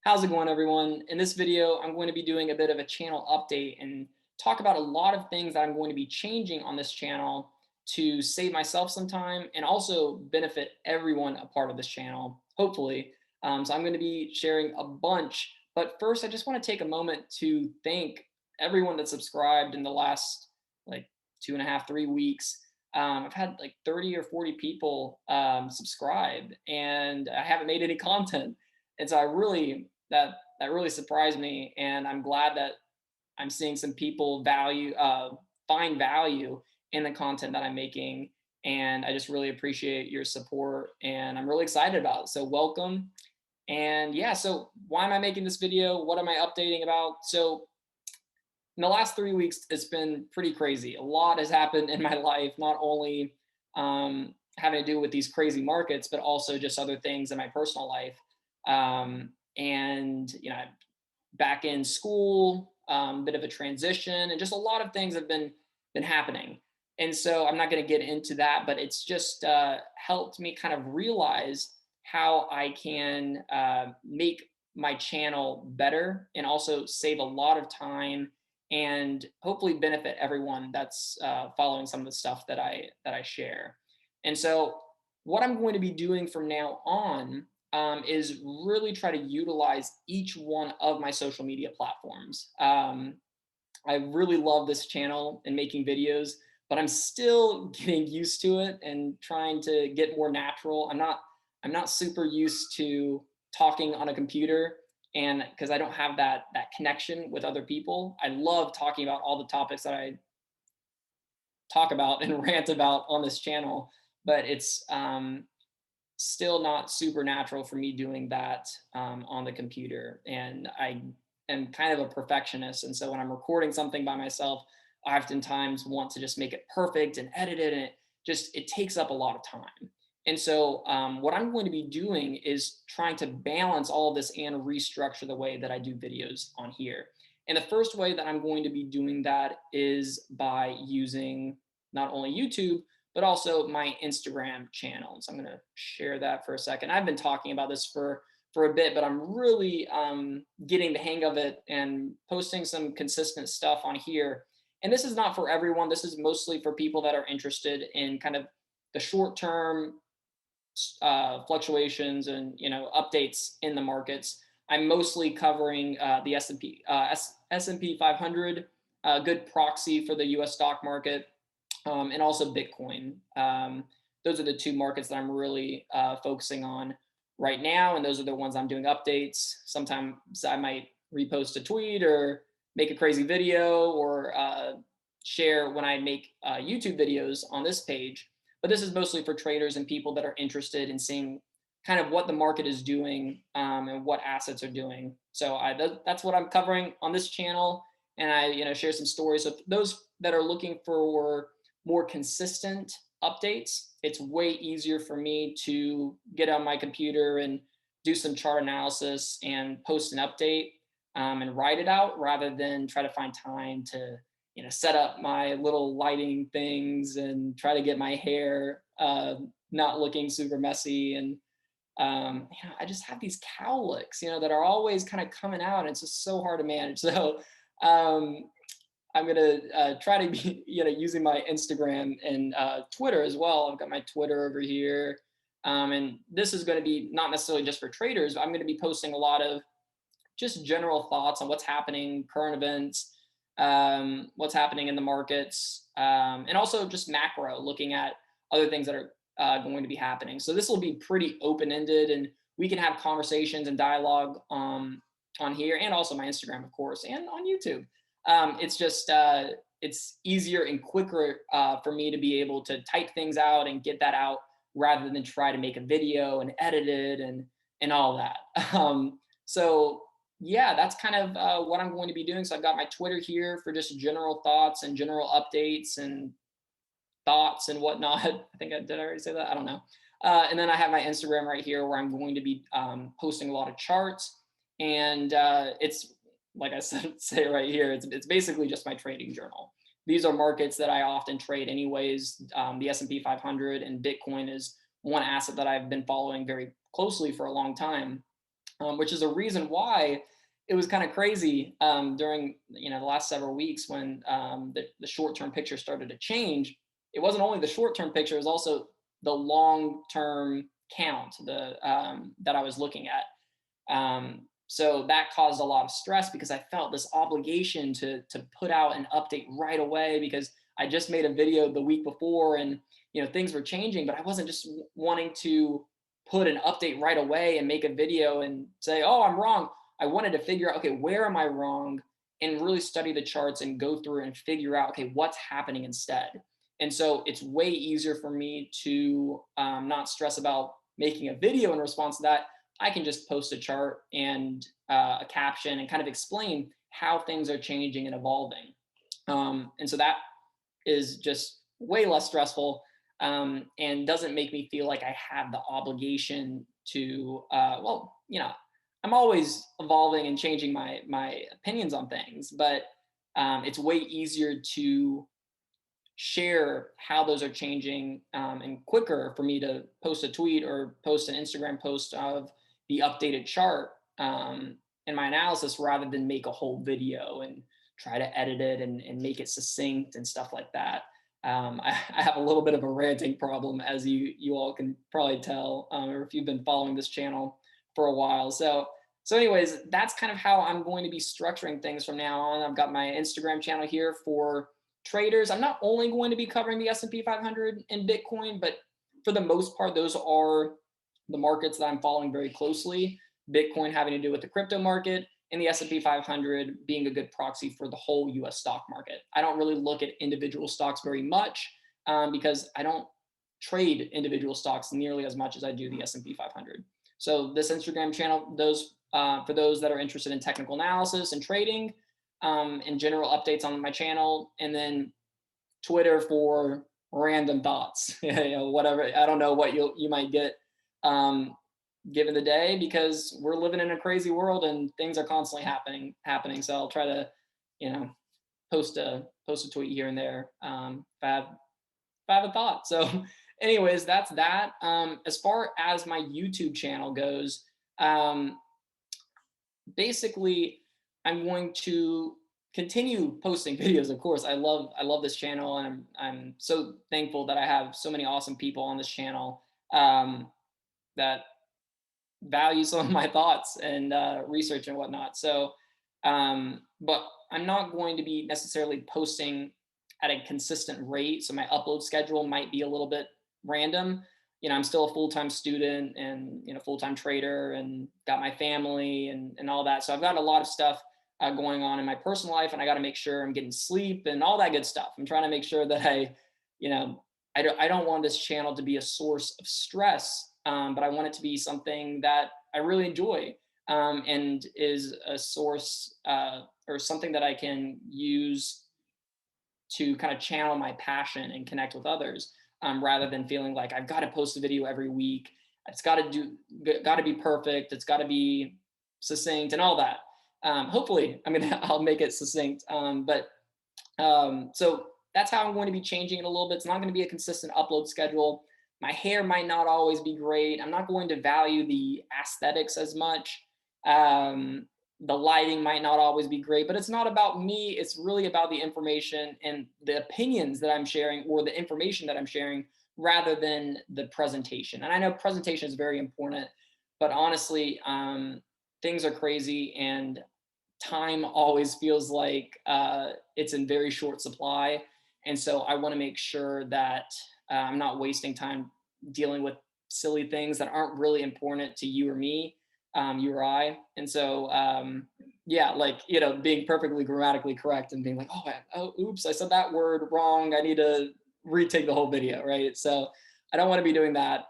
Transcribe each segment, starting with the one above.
How's it going, everyone? In this video, I'm going to be doing a bit of a channel update and talk about a lot of things that I'm going to be changing on this channel to save myself some time and also benefit everyone a part of this channel, hopefully. So I'm going to be sharing a bunch. But first, I just want to take a moment to thank everyone that subscribed in the last like 2.5, 3 weeks. I've had like 30 or 40 people subscribe, and I haven't made any content. And so that really surprised me, and I'm glad that I'm seeing some people find value in the content that I'm making, and I just really appreciate your support, and I'm really excited about it. So welcome. And yeah, so why am I making this video? What am I updating about? So in the last 3 weeks, it's been pretty crazy. A lot has happened in my life, not only having to do with these crazy markets, but also just other things in my personal life. And back in school, bit of a transition, and just a lot of things have been happening. And so I'm not going to get into that, but it's just helped me kind of realize how I can make my channel better and also save a lot of time and hopefully benefit everyone that's following some of the stuff that I share. And so what I'm going to be doing from now on is really try to utilize each one of my social media platforms. I really love this channel and making videos, but I'm still getting used to it and trying to get more natural. I'm not super used to talking on a computer, and because I don't have that connection with other people. I love talking about all the topics that I talk about and rant about on this channel, but it's still not super natural for me doing that on the computer. And I am kind of a perfectionist. And so when I'm recording something by myself, I oftentimes want to just make it perfect and edit it. And it takes up a lot of time. And so what I'm going to be doing is trying to balance all of this and restructure the way that I do videos on here. And the first way that I'm going to be doing that is by using not only YouTube, but also my Instagram channel. So I'm going to share that for a second. I've been talking about this for a bit, but I'm really getting the hang of it and posting some consistent stuff on here. And this is not for everyone. This is mostly for people that are interested in kind of the short term fluctuations and updates in the markets. I'm mostly covering the S&P 500, a good proxy for the U.S. stock market, and also Bitcoin. Those are the two markets that I'm really focusing on right now, and those are the ones I'm doing updates. Sometimes I might repost a tweet or make a crazy video or share when I make YouTube videos on this page. But this is mostly for traders and people that are interested in seeing kind of what the market is doing and what assets are doing. So that's what I'm covering on this channel, and I share some stories. So those that are looking for more consistent updates, it's way easier for me to get on my computer and do some chart analysis and post an update and write it out rather than try to find time to set up my little lighting things and try to get my hair not looking super messy. And I just have these cowlicks that are always kind of coming out, and it's just so hard to manage. So um, I'm gonna try to be using my Instagram and Twitter as well. I've got my Twitter over here, and this is going to be not necessarily just for traders, but I'm going to be posting a lot of just general thoughts on what's happening, current events, what's happening in the markets, and also just macro, looking at other things that are going to be happening. So this will be pretty open-ended, and we can have conversations and dialogue on here, and also my Instagram, of course, and on YouTube. It's just it's easier and quicker for me to be able to type things out and get that out rather than try to make a video and edit it and all that. So yeah, that's kind of what I'm going to be doing. So I've got my Twitter here for just general thoughts and general updates and thoughts and whatnot. I think did I already say that? I don't know. And then I have my Instagram right here where I'm going to be posting a lot of charts. And it's like I said, say right here, it's basically just my trading journal. These are markets that I often trade anyways. The S&P 500 and Bitcoin is one asset that I've been following very closely for a long time. which is a reason why it was kind of crazy during the last several weeks when the short-term picture started to change. It wasn't only the short-term picture; it was also the long-term count that I was looking at. So that caused a lot of stress because I felt this obligation to put out an update right away because I just made a video the week before and things were changing, but I wasn't just wanting to put an update right away and make a video and say, oh, I'm wrong. I wanted to figure out, okay, where am I wrong? And really study the charts and go through and figure out, okay, what's happening instead. And so it's way easier for me to not stress about making a video in response to that. I can just post a chart and a caption and kind of explain how things are changing and evolving. And so that is just way less stressful and doesn't make me feel like I have the obligation to, I'm always evolving and changing my opinions on things, but it's way easier to share how those are changing and quicker for me to post a tweet or post an Instagram post of the updated chart in my analysis rather than make a whole video and try to edit it and make it succinct and stuff like that. I have a little bit of a ranting problem, as you all can probably tell, or if you've been following this channel for a while. So anyways, that's kind of how I'm going to be structuring things from now on. I've got my Instagram channel here for traders. I'm not only going to be covering the S&P 500 and Bitcoin, but for the most part, those are the markets that I'm following very closely. Bitcoin having to do with the crypto market, and the S&P 500 being a good proxy for the whole US stock market. I don't really look at individual stocks very much because I don't trade individual stocks nearly as much as I do the S&P 500. So this Instagram channel, for those that are interested in technical analysis and trading, and general updates on my channel, and then Twitter for random thoughts, whatever. I don't know what you might get given the day because we're living in a crazy world and things are constantly happening. So I'll try to, post a tweet here and there if I have a thought. So anyways, that's that. As far as my YouTube channel goes, basically I'm going to continue posting videos. Of course, I love this channel, and I'm so thankful that I have so many awesome people on this channel that value some of my thoughts and research and whatnot. So, but I'm not going to be necessarily posting at a consistent rate. So my upload schedule might be a little bit random. I'm still a full-time student and, full-time trader and got my family and all that. So I've got a lot of stuff going on in my personal life, and I got to make sure I'm getting sleep and all that good stuff. I'm trying to make sure that I don't want this channel to be a source of stress, but I want it to be something that I really enjoy and is a source or something that I can use to kind of channel my passion and connect with others, rather than feeling like I've got to post a video every week. It's got to be perfect. It's got to be succinct and all that. Hopefully, I'll make it succinct. So that's how I'm going to be changing it a little bit. It's not going to be a consistent upload schedule. My hair might not always be great. I'm not going to value the aesthetics as much. The lighting might not always be great, but it's not about me. It's really about the information and the opinions that I'm sharing, or the information that I'm sharing, rather than the presentation. And I know presentation is very important, but honestly, things are crazy and time always feels like it's in very short supply. And so I want to make sure that I'm not wasting time dealing with silly things that aren't really important to you or me, you or I. And so, being perfectly grammatically correct and being like, oops, I said that word wrong. I need to retake the whole video, right? So I don't want to be doing that.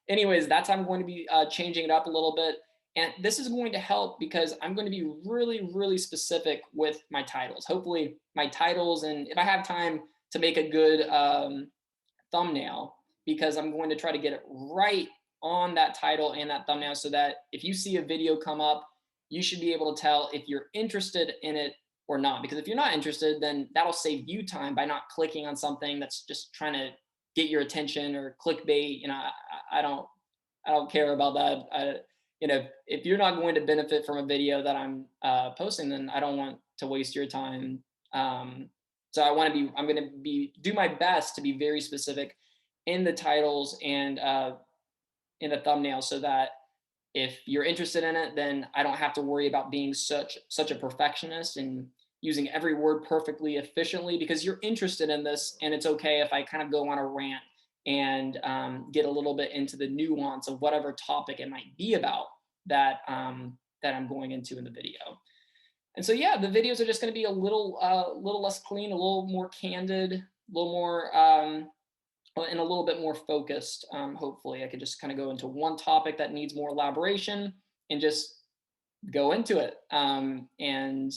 Anyways, that's how I'm going to be changing it up a little bit. And this is going to help because I'm going to be really, really specific with my titles. Hopefully my titles, and if I have time to make a good thumbnail, because I'm going to try to get it right on that title and that thumbnail so that if you see a video come up, you should be able to tell if you're interested in it or not. Because if you're not interested, then that'll save you time by not clicking on something that's just trying to get your attention or clickbait. I don't care about that. You know, if you're not going to benefit from a video that I'm posting, then I don't want to waste your time. So I'm going to do my best to be very specific in the titles and in the thumbnail, so that if you're interested in it, then I don't have to worry about being such a perfectionist and using every word perfectly efficiently, because you're interested in this, and it's okay if I kind of go on a rant and get a little bit into the nuance of whatever topic it might be about that that I'm going into in the video. And so yeah, the videos are just going to be a little less clean, a little more candid, a little more and a little bit more focused. Hopefully, I could just kind of go into one topic that needs more elaboration and just go into it. And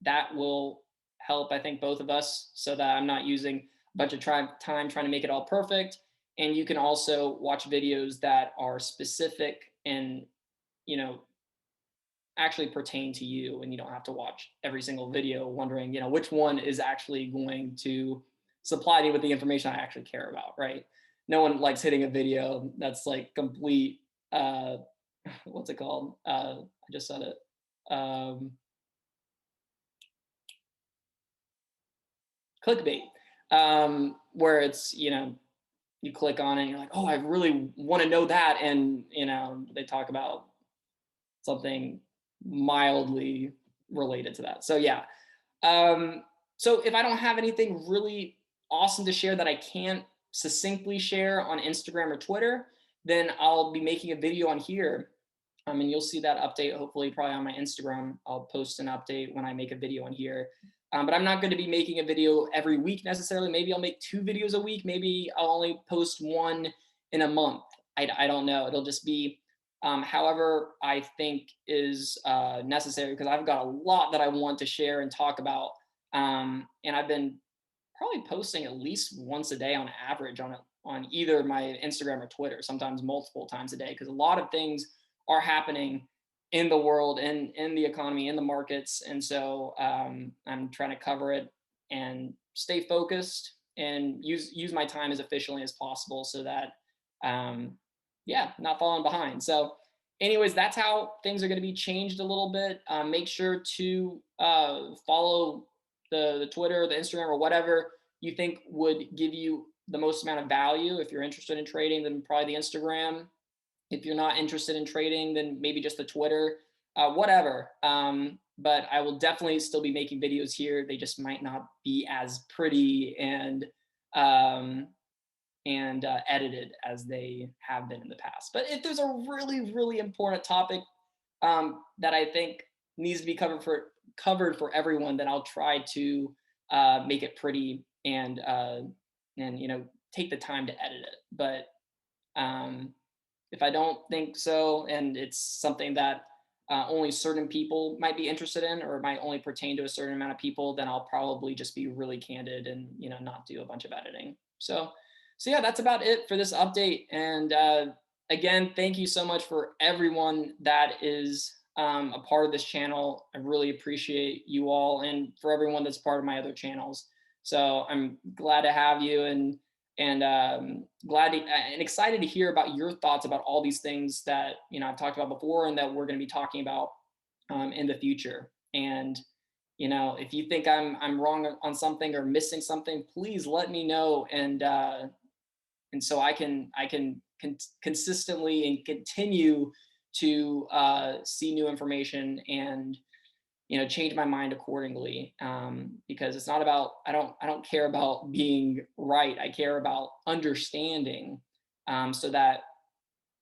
that will help, I think, both of us, so that I'm not using a bunch of time trying to make it all perfect. And you can also watch videos that are specific and, you know, actually pertain to you, and you don't have to watch every single video wondering, you know, which one is actually going to supply me with the information I actually care about, right? No one likes hitting a video that's like complete what's it called? I just said it. Clickbait. Where it's, you know, you click on it and you're like, oh, I really want to know that. And, you know, they talk about something mildly related to that. So yeah. So if I don't have anything really awesome to share that I can't succinctly share on Instagram or Twitter, then I'll be making a video on here. And you'll see that update hopefully probably on my Instagram. I'll post an update when I make a video on here. But I'm not going to be making a video every week necessarily. Maybe I'll make 2 videos a week. Maybe I'll only post 1 in a month. I don't know. It'll just be however I think is necessary, because I've got a lot that I want to share and talk about. And I've been probably posting at least once a day on average on either my Instagram or Twitter, sometimes multiple times a day, because a lot of things are happening in the world and in the economy, in the markets. And so I'm trying to cover it and stay focused and use my time as efficiently as possible, so that yeah, not falling behind. So anyways, that's how things are going to be changed a little bit. Make sure to follow the Twitter, the Instagram, or whatever you think would give you the most amount of value. If you're interested in trading, then probably the Instagram. If you're not interested in trading, then maybe just the Twitter, whatever. But I will definitely still be making videos here. They just might not be as pretty and edited as they have been in the past. But if there's a really, really important topic that I think needs to be covered for everyone, then I'll try to make it pretty and you know, take the time to edit it. But if I don't think so, and it's something that only certain people might be interested in, or might only pertain to a certain amount of people, then I'll probably just be really candid and, you know, not do a bunch of editing. So yeah, that's about it for this update. And again, thank you so much for everyone that is a part of this channel. I really appreciate you all, and for everyone that's part of my other channels. So I'm glad to have you, and glad to, and excited to hear about your thoughts about all these things that, you know, I've talked about before and that we're going to be talking about in the future. And you know, if you think I'm wrong on something or missing something, please let me know, and so I can consistently and continue to see new information and, you know, change my mind accordingly. Because it's not about, I don't care about being right. I care about understanding, so that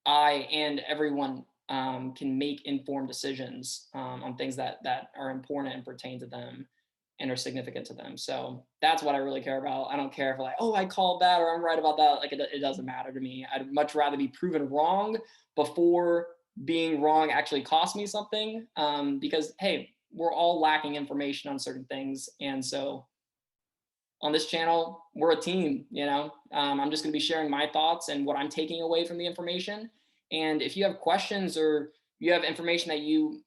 I and everyone can make informed decisions on things that are important and pertain to them and are significant to them. So that's what I really care about. I don't care if like, oh, I called that or I'm right about that. Like it doesn't matter to me. I'd much rather be proven wrong before being wrong actually cost me something. Because hey, we're all lacking information on certain things. And so on this channel, we're a team, you know. I'm just gonna be sharing my thoughts and what I'm taking away from the information. And if you have questions or you have information that you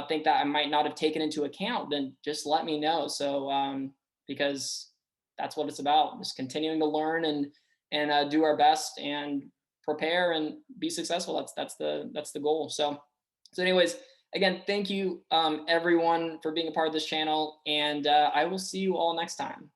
think that I might not have taken into account, then just let me know. So because that's what it's about, just continuing to learn and do our best. And prepare and be successful. That's the goal. So anyways, again, thank you everyone for being a part of this channel, and I will see you all next time.